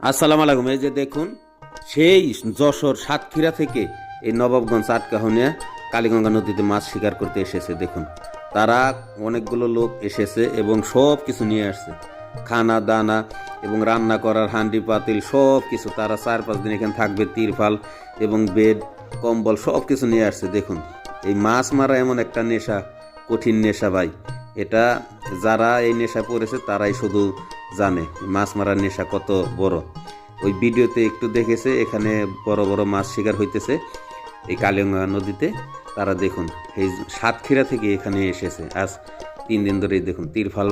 আসসালামু আলাইকুম। এই যে দেখুন, সেই যশোর সাতক্ষীরা থেকে এই নবাবগঞ্জ আটকাহনিয়া কালীগঙ্গা নদীতে মাছ শিকার করতে এসেছে। দেখুন, তারা অনেকগুলো লোক এসেছে এবং সব কিছু নিয়ে আসছে, খানা দানা এবং রান্না করার হান্ডি পাতিল সব কিছু। তারা 4-5 দিন এখানে থাকবে, তিরপাল এবং বেড কম্বল সব কিছু নিয়ে আসছে। দেখুন, এই মাছ মারা এমন একটা নেশা, কঠিন নেশা ভাই। এটা যারা এই নেশা পড়েছে তারাই শুধু জানে মাছ মারার নেশা কত বড়। ওই ভিডিওতে একটু দেখেছে, এখানে বড় বড় মাছ শিকার হইতেছে এই কালীগঙ্গা নদীতে। তারা দেখুন, এই সাতক্ষীরা থেকে এখানে এসেছে। আজ 3 দিন ধরেই দেখুন তিরফাল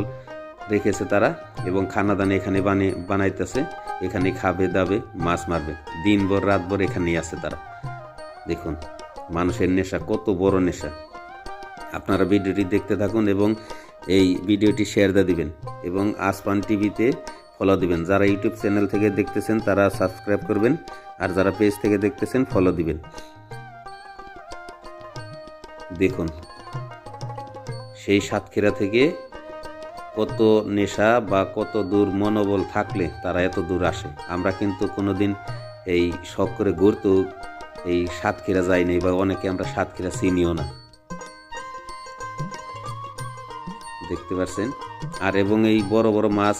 রেখেছে তারা এবং খানা দানা এখানে বানাইতেছে। এখানে খাবে দাবে মাছ মারবে, দিনভর রাতভর এখানেই আছে তারা। দেখুন মানুষের নেশা কত বড় নেশা। আপনারা ভিডিওটি দেখতে থাকুন এবং এই ভিডিওটি শেয়ার দিয়ে দিবেন এবং আসমান টিভিতে ফলো দিবেন। যারা ইউটিউব চ্যানেল থেকে দেখতেছেন তারা সাবস্ক্রাইব করবেন, আর যারা পেজ থেকে দেখতেছেন ফলো দিবেন। দেখুন সেই সাতক্ষীরা থেকে কত নেশা বা কত দূর মনোবল থাকলে তারা এত দূর আসে। আমরা কিন্তু কোনোদিন এই শখ করে ঘুরতেও এই সাতক্ষীরা যাইনি, বা অনেকে আমরা সাতক্ষীরা চিনিও না। দেখতে পাচ্ছেন, আর এবং এই বড় বড় মাছ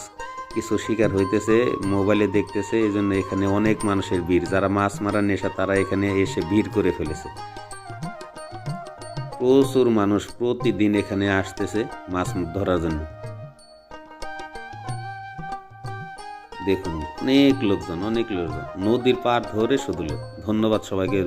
কিছু শিকার হইতেছে, মোবাইলে দেখতেছে, এই জন্য এখানে অনেক মানুষের ভিড়। যারা মাছ মারার নেশা তারা এখানে এসে ভিড় করে ফেলেছে। প্রচুর মানুষ প্রতিদিন এখানে আসতেছে মাছ ধরার জন্য। দেখুন অনেক লোকজন, নদীর পাড় ধরে শুধু লোক। ধন্যবাদ সবাইকে।